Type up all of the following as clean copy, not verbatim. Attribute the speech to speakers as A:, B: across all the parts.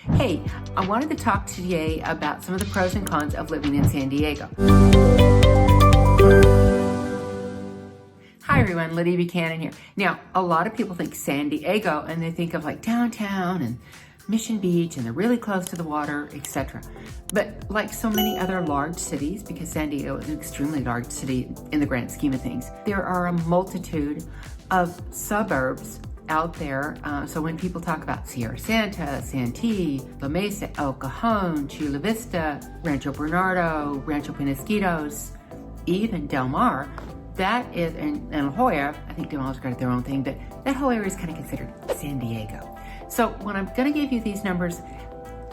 A: Hey, I wanted to talk today about some of the pros and cons of living in San Diego. Hi everyone, Lydia Buchanan here. Now, a lot of people think San Diego and they think of like downtown and Mission Beach and they're really close to the water, etc. But like so many other large cities, because San Diego is an extremely large city in the grand scheme of things, there are a multitude of suburbs out there. So when people talk about Sierra Santa, Santee, La Mesa, El Cajon, Chula Vista, Rancho Bernardo, Rancho Penasquitos, even Del Mar, that is, and La Jolla, I think Del Mar's got their own thing, but that whole area is kind of considered San Diego. So when I'm going to give you these numbers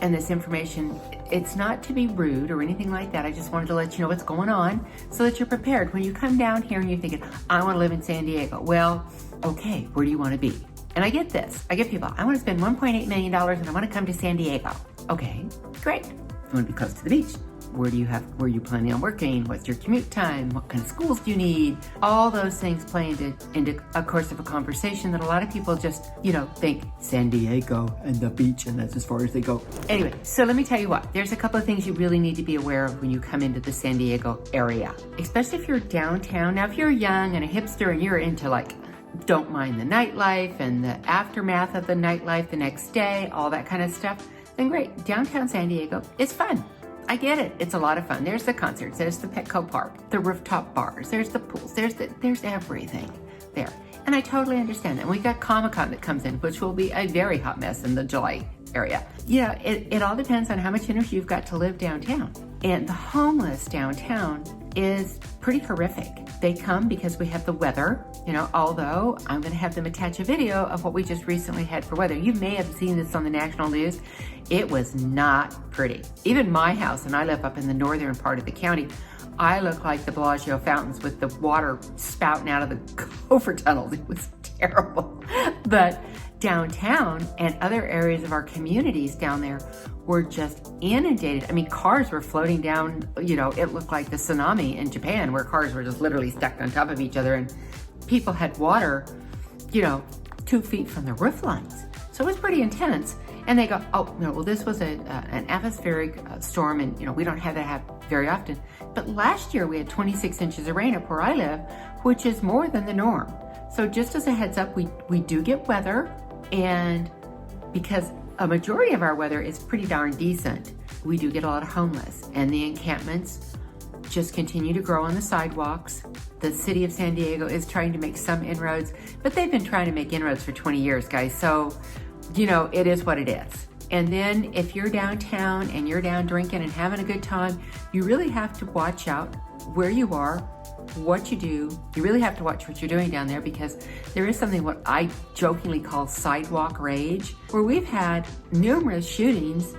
A: and this information, it's not to be rude or anything like that. I just wanted to let you know what's going on so that you're prepared. When you come down here and you're thinking, I want to live in San Diego. Well, okay, where do you want to be? And I get this. I get people, I want to spend $1.8 million and I want to come to San Diego. Okay, great. You want to be close to the beach. Where are you planning on working? What's your commute time? What kind of schools do you need? All those things play into a course of a conversation that a lot of people just, think San Diego and the beach, and that's as far as they go. Anyway, so let me tell you what, there's a couple of things you really need to be aware of when you come into the San Diego area, especially if you're downtown. Now, if you're young and a hipster and you're into don't mind the nightlife and the aftermath of the nightlife the next day, all that kind of stuff, then great. Downtown San Diego is fun. I get it. It's a lot of fun. There's the concerts, there's the Petco Park, the rooftop bars, there's the pools, there's everything there. And I totally understand that. And we got Comic-Con that comes in, which will be a very hot mess in the July area. It all depends on how much energy you've got to live downtown. And the homeless downtown is pretty horrific. They come because we have the weather, although I'm going to have them attach a video of what we just recently had for weather. You may have seen this on the national news. It was not pretty. Even my house, and I live up in the northern part of the county, I look like the Bellagio fountains with the water spouting out of the gopher tunnels. It was terrible. But downtown and other areas of our communities down there were just inundated. I mean, cars were floating down, it looked like the tsunami in Japan, where cars were just literally stacked on top of each other and people had water, 2 feet from the roof lines. So it was pretty intense. And they go, oh, no, well, this was an atmospheric storm, and, we don't have that happen very often. But last year we had 26 inches of rain up where I live, which is more than the norm. So just as a heads up, we do get weather, and because a majority of our weather is pretty darn decent, we do get a lot of homeless, and the encampments just continue to grow on the sidewalks. The city of San Diego is trying to make some inroads, but they've been trying to make inroads for 20 years, guys. So, it is what it is. And then if you're downtown and you're down drinking and having a good time, you really have to watch out where you are, what you do. You really have to watch what you're doing down there, because there is something what I jokingly call sidewalk rage, where we've had numerous shootings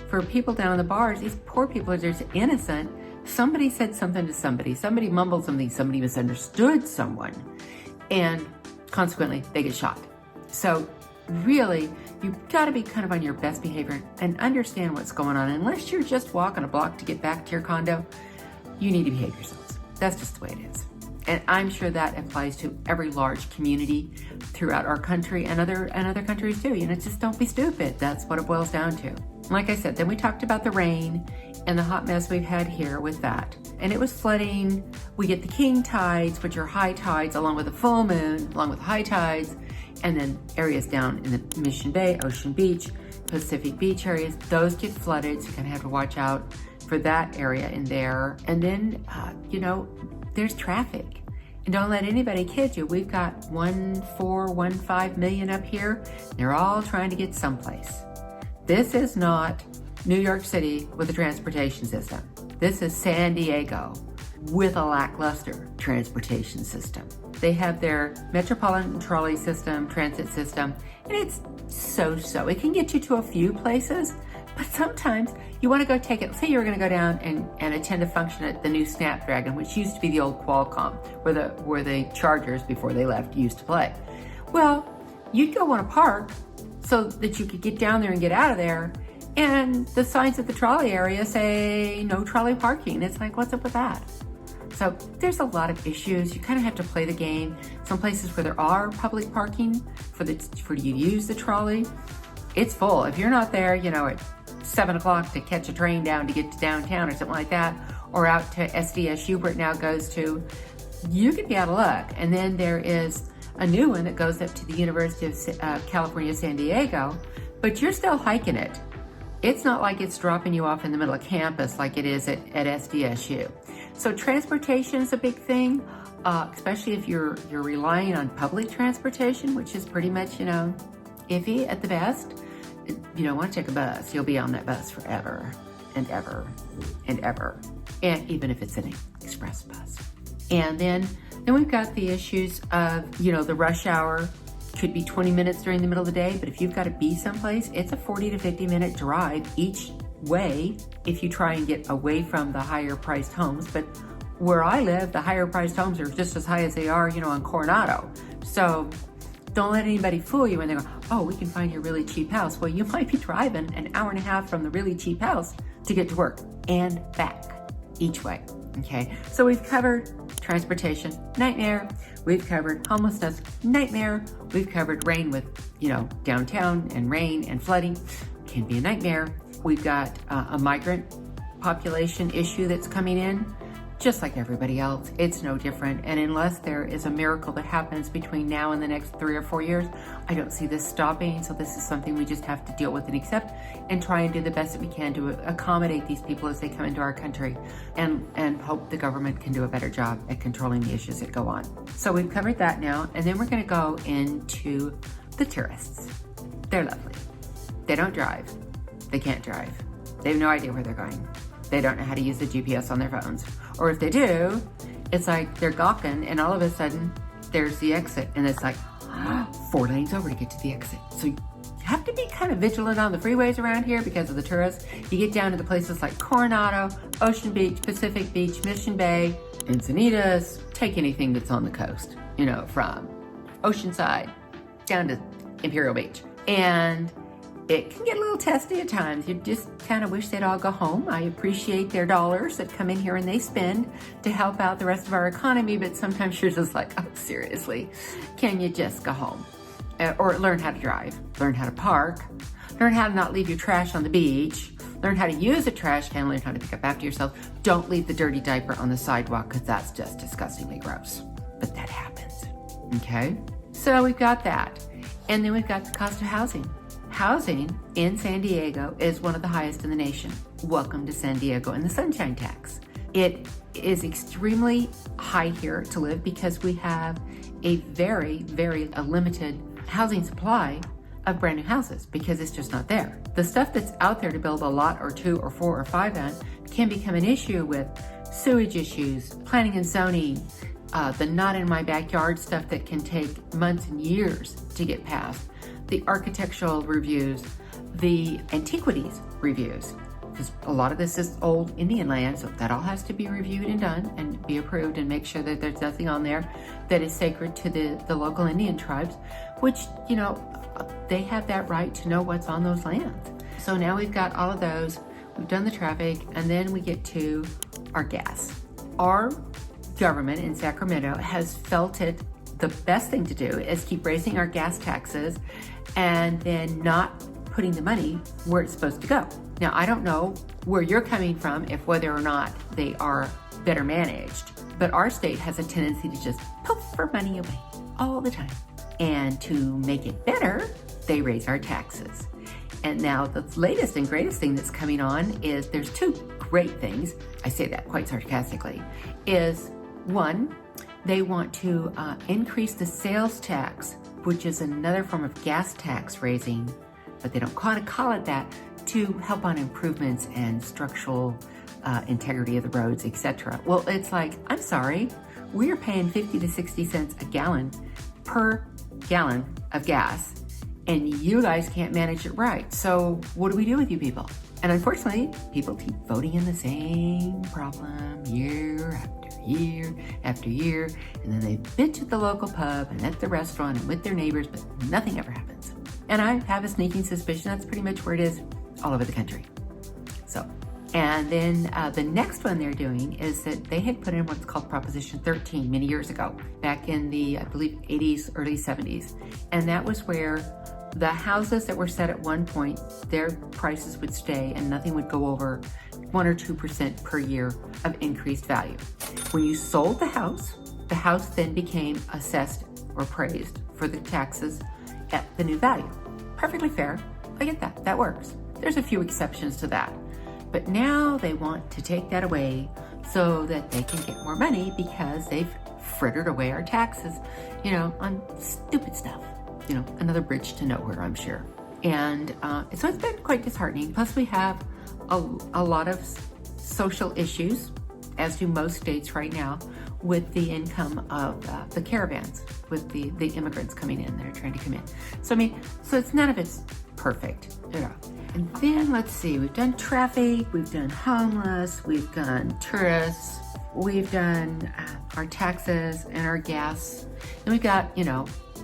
A: for people down in the bars. These poor people are just innocent. Somebody said something to somebody mumbled something, somebody misunderstood someone, and consequently they get shot. So really, you've got to be kind of on your best behavior and understand what's going on. Unless you're just walking a block to get back to your condo, you need to behave yourselves. That's just the way it is. And I'm sure that applies to every large community throughout our country and other countries too. Just don't be stupid. That's what it boils down to. Like I said, then we talked about the rain and the hot mess we've had here with that. And it was flooding. We get the king tides, which are high tides, along with the full moon, along with high tides. And then areas down in the Mission Bay, Ocean Beach, Pacific Beach areas, those get flooded. So you're gonna have to watch out for that area in there. And then, there's traffic. And don't let anybody kid you. We've got 1.5 million up here. They're all trying to get someplace. This is not New York City with a transportation system. This is San Diego with a lackluster transportation system. They have their metropolitan trolley system, transit system, and it's so-so. It can get you to a few places, but sometimes you want to go take it. Say you were going to go down and attend a function at the new Snapdragon, which used to be the old Qualcomm, where the Chargers, before they left, used to play. Well, you'd go want to park so that you could get down there and get out of there, and the signs at the trolley area say no trolley parking. It's like, what's up with that? So there's a lot of issues. You kind of have to play the game. Some places where there are public parking for you to use the trolley, it's full. If you're not there, at 7 o'clock to catch a train down to get to downtown or something like that, or out to SDSU where it now goes to, you could be out of luck. And then there is a new one that goes up to the University of California, San Diego, but you're still hiking it. It's not like it's dropping you off in the middle of campus like it is at SDSU. So transportation is a big thing, especially if you're relying on public transportation, which is pretty much, iffy at the best. You don't want to take a bus. You'll be on that bus forever and ever and ever. And even if it's an express bus. And then we've got the issues of, the rush hour could be 20 minutes during the middle of the day, but if you've got to be someplace, it's a 40 to 50 minute drive each way if you try and get away from the higher priced homes. But where I live, the higher priced homes are just as high as they are, on Coronado. So don't let anybody fool you when they go, oh, we can find you a really cheap house. Well, you might be driving an hour and a half from the really cheap house to get to work and back each way. Okay, so we've covered transportation, nightmare. We've covered homelessness, nightmare. We've covered rain with, downtown and rain and flooding can be a nightmare. We've got a migrant population issue that's coming in, just like everybody else. It's no different. And unless there is a miracle that happens between now and the next 3 or 4 years, I don't see this stopping. So this is something we just have to deal with and accept and try and do the best that we can to accommodate these people as they come into our country and hope the government can do a better job at controlling the issues that go on. So we've covered that now. And then we're going to go into the tourists. They're lovely. They don't drive. They can't drive. They have no idea where they're going. They don't know how to use the GPS on their phones. Or if they do, it's like they're gawking and all of a sudden there's the exit and it's like 4 lanes over to get to the exit. So you have to be kind of vigilant on the freeways around here because of the tourists. You get down to the places like Coronado, Ocean Beach, Pacific Beach, Mission Bay, Encinitas, take anything that's on the coast, from Oceanside down to Imperial Beach. And it can get a little testy at times. You just kind of wish they'd all go home. I appreciate their dollars that come in here and they spend to help out the rest of our economy, but sometimes you're just like, oh, seriously, can you just go home? Or learn how to drive, learn how to park, learn how to not leave your trash on the beach, learn how to use a trash can, learn how to pick up after yourself. Don't leave the dirty diaper on the sidewalk because that's just disgustingly gross. But that happens, okay? So we've got that. And then we've got the cost of housing. Housing in San Diego is one of the highest in the nation. Welcome to San Diego and the Sunshine Tax. It is extremely high here to live because we have a very, very limited housing supply of brand new houses because it's just not there. The stuff that's out there to build a lot or 2 or 4 or 5 on can become an issue with sewage issues, planning and zoning, the not in my backyard stuff that can take months and years to get passed, the architectural reviews, the antiquities reviews, because a lot of this is old Indian land, so that all has to be reviewed and done and be approved and make sure that there's nothing on there that is sacred to the local Indian tribes, which, they have that right to know what's on those lands. So now we've got all of those, we've done the traffic, and then we get to our gas. Our government in Sacramento has felt it the best thing to do is keep raising our gas taxes and then not putting the money where it's supposed to go. Now, I don't know where you're coming from, if whether or not they are better managed, but our state has a tendency to just poof our money away all the time. And to make it better, they raise our taxes. And now the latest and greatest thing that's coming on is there's 2 great things. I say that quite sarcastically, is 1, they want to increase the sales tax, which is another form of gas tax raising, but they don't call it that, to help on improvements and structural integrity of the roads, etc. Well, it's like, I'm sorry, we're paying 50 to 60 cents a gallon per gallon of gas, and you guys can't manage it right. So what do we do with you people? And unfortunately, people keep voting in the same problem year after year after year, and then they bitch at the local pub and at the restaurant and with their neighbors, but nothing ever happens. And I have a sneaking suspicion that's pretty much where it is all over the country. So, and then the next one they're doing is that they had put in what's called Proposition 13 many years ago, back in the, I believe, 80s, early 70s. And that was where The houses that were set at one point, their prices would stay and nothing would go over 1 or 2% per year of increased value. When you sold the house then became assessed or appraised for the taxes at the new value. Perfectly fair. I get that. That works. There's a few exceptions to that. But now they want to take that away so that they can get more money because they've frittered away our taxes, on stupid stuff. Another bridge to nowhere, I'm sure. And so it's been quite disheartening. Plus we have a lot of social issues, as do most states right now, with the income of the caravans, with the immigrants coming in that are trying to come in. So it's none of it's perfect. And then let's see, we've done traffic, we've done homeless, we've done tourists, we've done our taxes and our gas. Then we've got,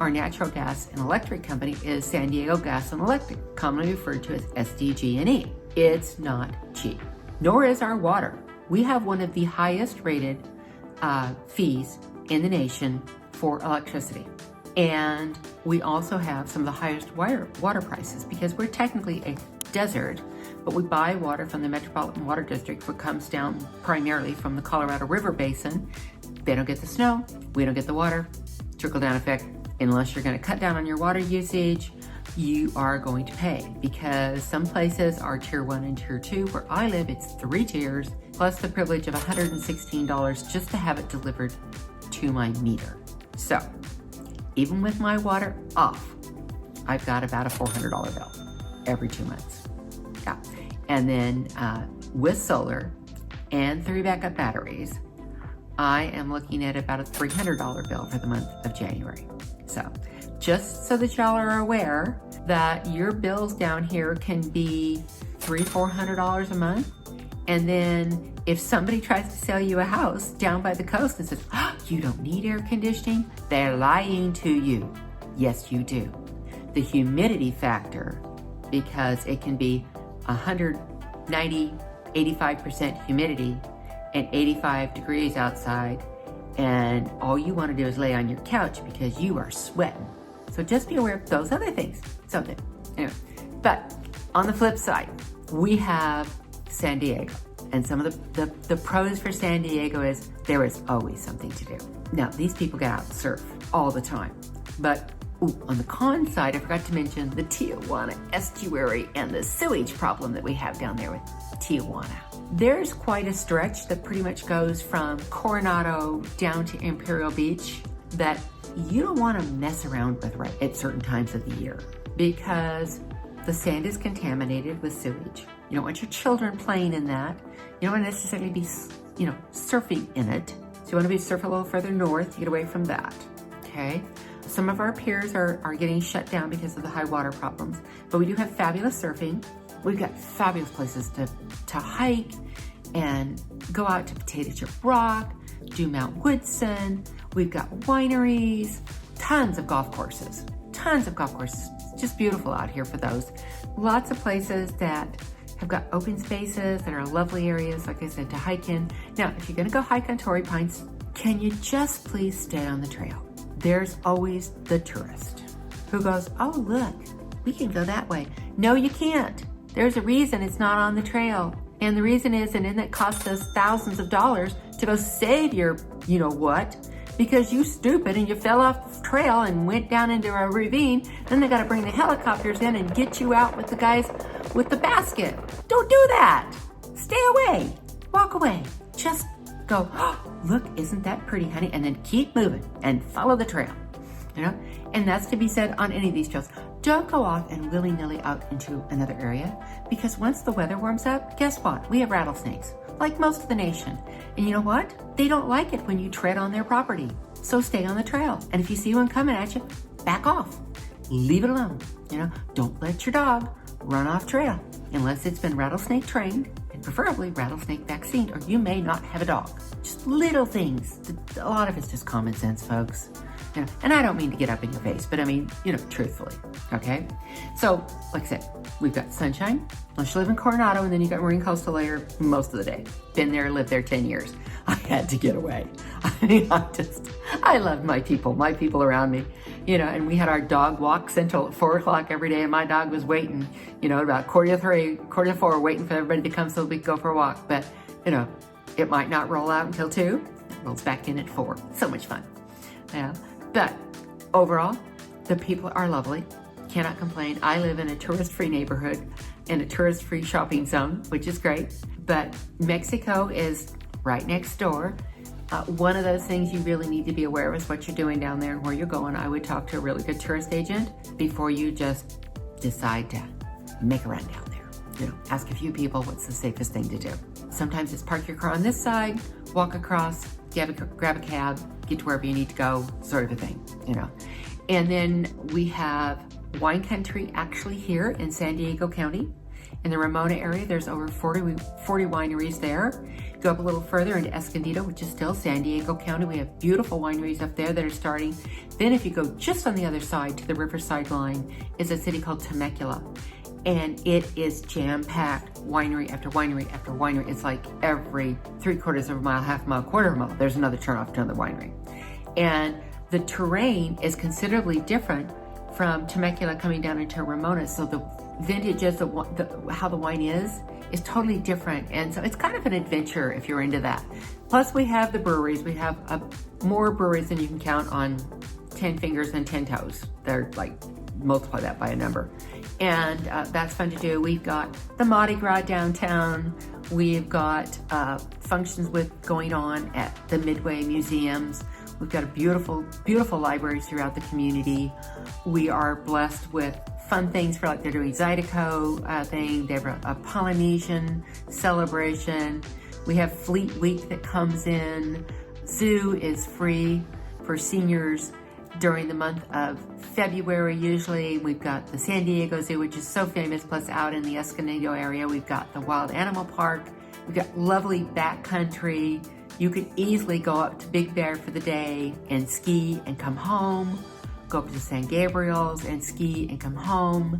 A: our natural gas and electric company is San Diego Gas and Electric, commonly referred to as SDG&E. It's not cheap, nor is our water. We have one of the highest rated fees in the nation for electricity. And we also have some of the highest water prices because we're technically a desert, but we buy water from the Metropolitan Water District, which comes down primarily from the Colorado River Basin. They don't get the snow, we don't get the water. Trickle-down effect. Unless you're going to cut down on your water usage, you are going to pay, because some places are tier 1 and tier 2. Where I live, it's 3 tiers, plus the privilege of $116 just to have it delivered to my meter. So even with my water off, I've got about a $400 bill every 2 months. Yeah. And then with solar and 3 backup batteries, I am looking at about a $300 bill for the month of January. So just so that y'all are aware that your bills down here can be $300-400 a month. And then if somebody tries to sell you a house down by the coast and says, you don't need air conditioning, they're lying to you. Yes, you do. The humidity factor, because it can be 190, 85% humidity and 85 degrees outside, and all you want to do is lay on your couch because you are sweating. So just be aware of those other things. Anyway, but on the flip side, we have San Diego. And some of the pros for San Diego is there is always something to do. Now, these people get out and surf all the time. But on the con side, I forgot to mention the Tijuana estuary and the sewage problem that we have down there with Tijuana. There's quite a stretch that pretty much goes from Coronado down to Imperial Beach that you don't want to mess around with right at certain times of the year, because the sand is contaminated with sewage. You don't want your children playing in that. You don't want to necessarily be, surfing in it. So you want to be surfing a little further north to get away from that, okay? Some of our piers are getting shut down because of the high water problems, but we do have fabulous surfing. We've got fabulous places to hike and go out to Potato Chip Rock, do Mount Woodson. We've got wineries, tons of golf courses. It's just beautiful out here for those. Lots of places that have got open spaces that are lovely areas, like I said, to hike in. Now, if you're gonna go hike on Torrey Pines, can you just please stay on the trail? There's always the tourist who goes, oh, look, we can go that way. No, you can't. There's a reason it's not on the trail. And the reason is, and then it costs us thousands of dollars to go save your, what, because you stupid and you fell off the trail and went down into a ravine. Then they got to bring the helicopters in and get you out with the guys with the basket. Don't do that. Stay away. Walk away. Just go, oh, look, isn't that pretty, honey? And then keep moving and follow the trail, And that's to be said on any of these trails. Don't go off and willy-nilly out into another area, because once the weather warms up, guess what? We have rattlesnakes, like most of the nation. And you know what? They don't like it when you tread on their property. So stay on the trail. And if you see one coming at you, back off. Leave it alone. Don't let your dog run off trail unless it's been rattlesnake trained, and preferably rattlesnake vaccine, or you may not have a dog. Just little things. A lot of it's just common sense, folks. You know, and I don't mean to get up in your face, but I mean, you know, truthfully, okay? So, like I said, we've got sunshine, unless you live in Coronado, and then you got marine coastal layer most of the day. Been there, lived there 10 years. I had to get away. I mean, I loved my people around me, you know, and we had our dog walks until 4 o'clock every day, and my dog was waiting, you know, about 4:45, waiting for everybody to come so we could go for a walk. But, you know, it might not roll out until 2, it rolls back in at 4. So much fun. Yeah. But overall, the people are lovely. Cannot complain. I live in a tourist-free neighborhood in a tourist-free shopping zone, which is great. But Mexico is right next door. One of those things you really need to be aware of is what you're doing down there and where you're going. I would talk to a really good tourist agent before you just decide to make a run down there. You know, ask a few people what's the safest thing to do. Sometimes it's park your car on this side, walk across, grab a cab, get to wherever you need to go, sort of a thing, you know. And then we have wine country actually here in San Diego County. In the Ramona area, there's over 40 wineries there. Go up a little further into Escondido, which is still San Diego County. We have beautiful wineries up there that are starting. Then if you go just on the other side to the Riverside line, is a city called Temecula. And it is jam-packed, winery after winery after winery. It's like every 3/4 of a mile, half a mile, quarter of a mile, there's another turnoff to another winery. And the terrain is considerably different from Temecula coming down into Ramona. So the vintages, how the wine is totally different. And so it's kind of an adventure if you're into that. Plus we have the breweries. We have more breweries than you can count on 10 fingers and 10 toes. They're like, multiply that by a number. And that's fun to do. We've got the Mardi Gras downtown. We've got functions going on at the Midway museums. We've got a beautiful, beautiful libraries throughout the community. We are blessed with fun things for like they're doing Zydeco thing. They have a Polynesian celebration. We have Fleet Week that comes in. Zoo is free for seniors during the month of February. Usually we've got the San Diego Zoo, which is so famous, plus out in the Escondido area, we've got the Wild Animal Park. We've got lovely backcountry. You could easily go up to Big Bear for the day and ski and come home, go up to San Gabriel's and ski and come home,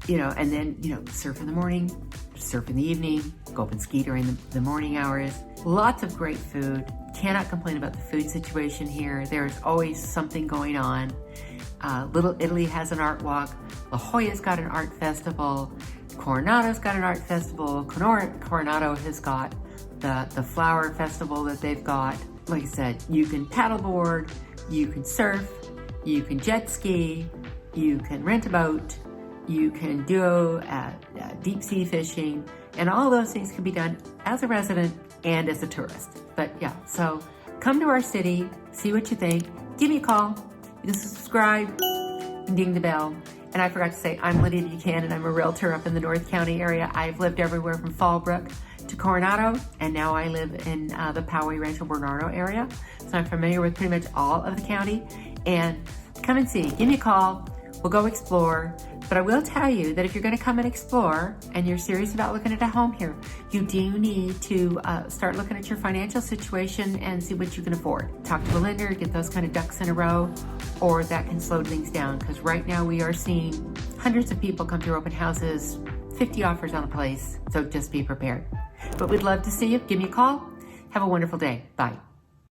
A: you know, and then, you know, surf in the morning, surf in the evening, go up and ski during the morning hours. Lots of great food. Cannot complain about the food situation here. There's always something going on. Little Italy has an art walk. La Jolla's got an art festival. Coronado's got an art festival. Coronado has got the flower festival that they've got. Like I said, you can paddleboard, you can surf, you can jet ski, you can rent a boat, you can do deep sea fishing, and all those things can be done as a resident and as a tourist. But yeah, so come to our city, see what you think, give me a call, you can subscribe, and ding the bell. And I forgot to say, I'm Lydia Buchanan. I'm a realtor up in the North County area. I've lived everywhere from Fallbrook to Coronado, and now I live in the Poway, Rancho Bernardo area. So I'm familiar with pretty much all of the county. And come and see, give me a call, we'll go explore. But I will tell you that if you're gonna come and explore and you're serious about looking at a home here, you do need to start looking at your financial situation and see what you can afford. Talk to a lender, get those kind of ducks in a row, or that can slow things down. Because right now we are seeing hundreds of people come to open houses, 50 offers on a place, so just be prepared. But we'd love to see you. Give me a call. Have a wonderful day. Bye.